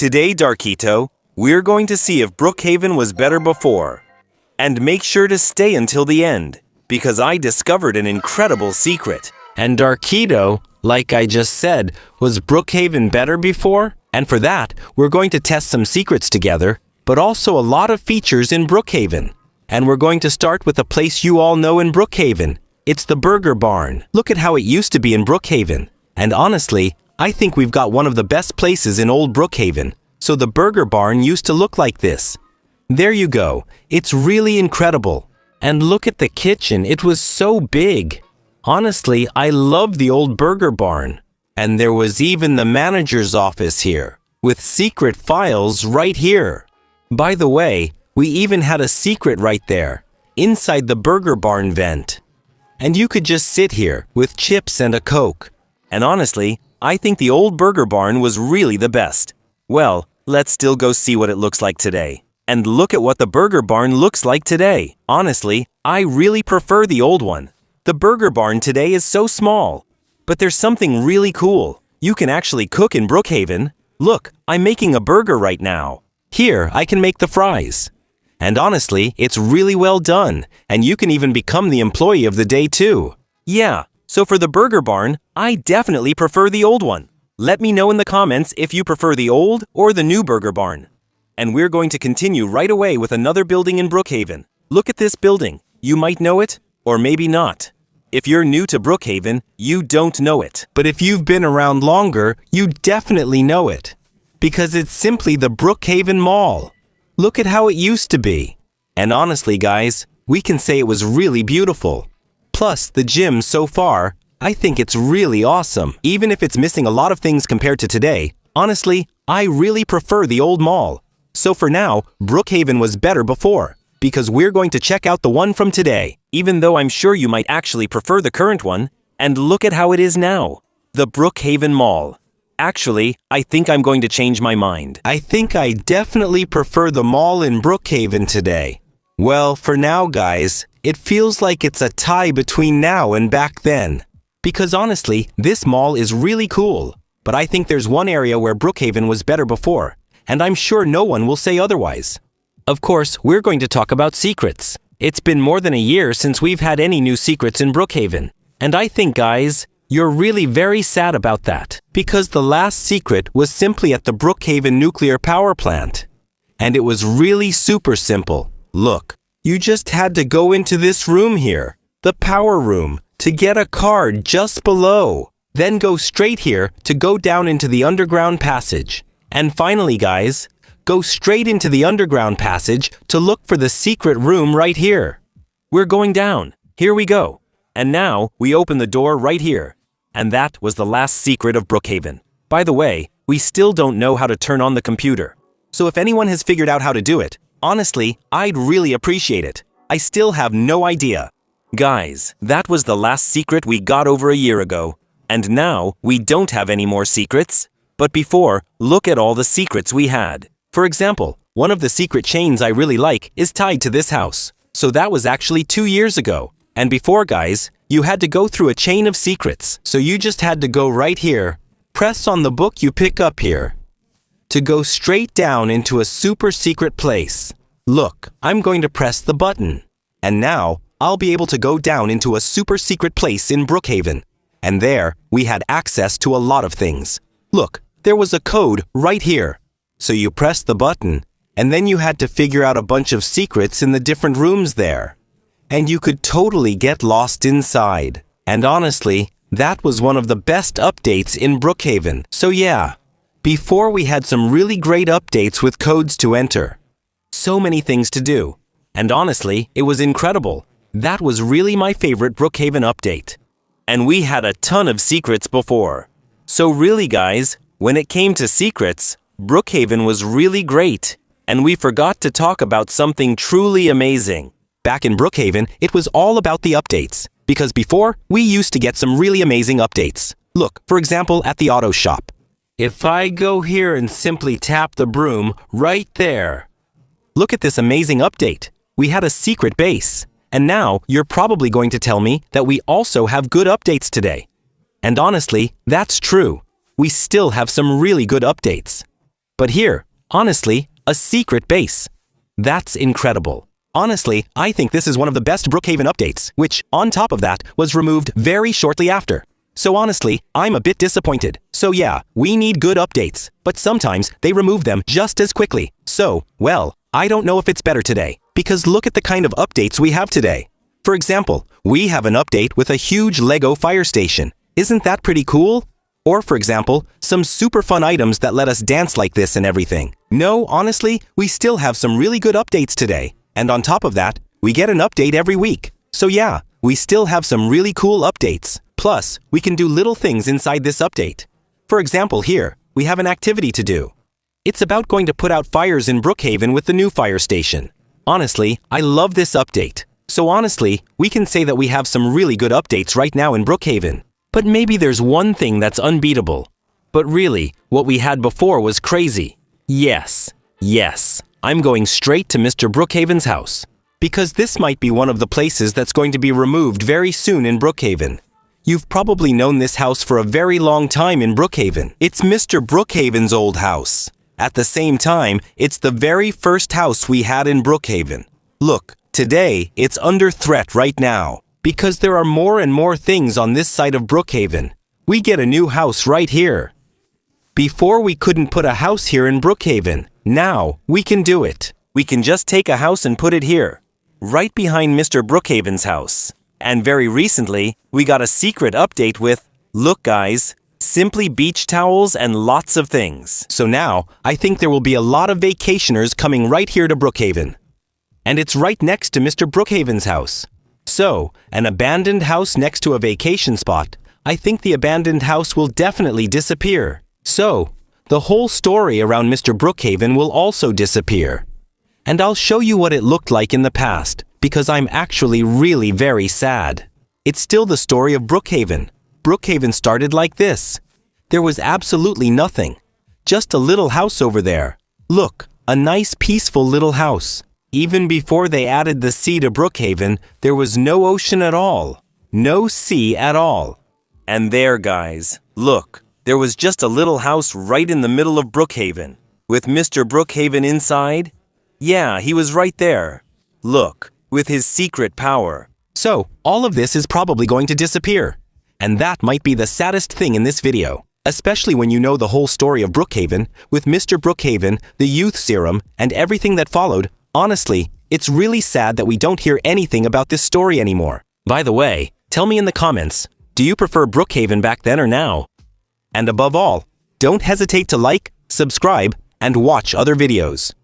Today, Darkito, we're going to see if Brookhaven was better before. And make sure to stay until the end, because I discovered an incredible secret. And Darkito, like I just said, was Brookhaven better before? And for that, we're going to test some secrets together, but also a lot of features in Brookhaven. And we're going to start with a place you all know in Brookhaven. It's the Burger Barn. Look at how it used to be in Brookhaven. And honestly, I think we've got one of the best places in old Brookhaven. So the Burger Barn used to look like this. There you go. It's really incredible. And look at the kitchen. It was so big. Honestly, I love the old Burger Barn. And there was even the manager's office here, with secret files right here. By the way, we even had a secret right there, inside the Burger Barn vent. And you could just sit here with chips and a Coke. And honestly, I think the old Burger Barn was really the best. Well, let's still go see what it looks like today. And look at what the Burger Barn looks like today. Honestly, I really prefer the old one. The Burger Barn today is so small. But there's something really cool. You can actually cook in Brookhaven. Look, I'm making a burger right now. Here, I can make the fries. And honestly, it's really well done. And you can even become the employee of the day too. Yeah, so for the Burger Barn, I definitely prefer the old one. Let me know in the comments if you prefer the old or the new Burger Barn. And we're going to continue right away with another building in Brookhaven. Look at this building. You might know it, or maybe not. If you're new to Brookhaven, you don't know it. But if you've been around longer, you definitely know it. Because it's simply the Brookhaven Mall. Look at how it used to be. And honestly, guys, we can say it was really beautiful. Plus, the gym so far, I think it's really awesome. Even if it's missing a lot of things compared to today, honestly, I really prefer the old mall. So for now, Brookhaven was better before. Because we're going to check out the one from today, even though I'm sure you might actually prefer the current one. And look at how it is now. The Brookhaven Mall. Actually, I think I'm going to change my mind. I think I definitely prefer the mall in Brookhaven today. Well, for now, guys, it feels like it's a tie between now and back then. Because honestly, this mall is really cool. But I think there's one area where Brookhaven was better before. And I'm sure no one will say otherwise. Of course, we're going to talk about secrets. It's been more than a year since we've had any new secrets in Brookhaven. And I think, guys, you're really very sad about that. Because the last secret was simply at the Brookhaven nuclear power plant. And it was really super simple. Look, you just had to go into this room here, the power room, to get a card just below. Then go straight here to go down into the underground passage. And finally, guys, go straight into the underground passage to look for the secret room right here. We're going down. Here we go. And now we open the door right here. And that was the last secret of Brookhaven. By the way, we still don't know how to turn on the computer. So if anyone has figured out how to do it, honestly, I'd really appreciate it. I still have no idea. Guys, that was the last secret we got over a year ago. And now we don't have any more secrets. But before, look at all the secrets we had. For example, one of the secret chains I really like is tied to this house. So that was actually 2 years ago. And before, guys, you had to go through a chain of secrets. So you just had to go right here, press on the book you pick up here, to go straight down into a super secret place. Look, I'm going to press the button. And now, I'll be able to go down into a super secret place in Brookhaven. And there, we had access to a lot of things. Look, there was a code right here. So you pressed the button, and then you had to figure out a bunch of secrets in the different rooms there. And you could totally get lost inside. And honestly, that was one of the best updates in Brookhaven. So yeah, before we had some really great updates with codes to enter. So many things to do. And honestly, it was incredible. That was really my favorite Brookhaven update. And we had a ton of secrets before. So really, guys, when it came to secrets, Brookhaven was really great. And we forgot to talk about something truly amazing. Back in Brookhaven, it was all about the updates. Because before, we used to get some really amazing updates. Look, for example, at the auto shop. If I go here and simply tap the broom right there. Look at this amazing update. We had a secret base. And now, you're probably going to tell me that we also have good updates today. And honestly, that's true. We still have some really good updates. But here, honestly, a secret base. That's incredible. Honestly, I think this is one of the best Brookhaven updates, which, on top of that, was removed very shortly after. So honestly, I'm a bit disappointed. So yeah, we need good updates, but sometimes they remove them just as quickly. So, well, I don't know if it's better today, because look at the kind of updates we have today. For example, we have an update with a huge Lego fire station. Isn't that pretty cool? Or for example, some super fun items that let us dance like this and everything. No, honestly, we still have some really good updates today. And on top of that, we get an update every week. So yeah, we still have some really cool updates. Plus, we can do little things inside this update. For example, here, we have an activity to do. It's about going to put out fires in Brookhaven with the new fire station. Honestly, I love this update. So honestly, we can say that we have some really good updates right now in Brookhaven. But maybe there's one thing that's unbeatable. But really, what we had before was crazy. Yes, I'm going straight to Mr. Brookhaven's house. Because this might be one of the places that's going to be removed very soon in Brookhaven. You've probably known this house for a very long time in Brookhaven. It's Mr. Brookhaven's old house. At the same time, it's the very first house we had in Brookhaven. Look, today, it's under threat right now. Because there are more and more things on this side of Brookhaven. We get a new house right here. Before we couldn't put a house here in Brookhaven. Now, we can do it. We can just take a house and put it here. Right behind Mr. Brookhaven's house. And very recently, we got a secret update with, look guys, simply beach towels and lots of things. So now, I think there will be a lot of vacationers coming right here to Brookhaven. And it's right next to Mr. Brookhaven's house. So, an abandoned house next to a vacation spot, I think the abandoned house will definitely disappear. So, the whole story around Mr. Brookhaven will also disappear. And I'll show you what it looked like in the past, because I'm actually really very sad. It's still the story of Brookhaven. Brookhaven started like this. There was absolutely nothing. Just a little house over there. Look, a nice peaceful little house. Even before they added the sea to Brookhaven, there was no ocean at all. No sea at all. And there, guys, look, there was just a little house right in the middle of Brookhaven. With Mr. Brookhaven inside? Yeah, he was right there. Look, with his secret power. So, all of this is probably going to disappear. And that might be the saddest thing in this video. Especially when you know the whole story of Brookhaven, with Mr. Brookhaven, the youth serum, and everything that followed. Honestly, it's really sad that we don't hear anything about this story anymore. By the way, tell me in the comments, do you prefer Brookhaven back then or now? And above all, don't hesitate to like, subscribe, and watch other videos.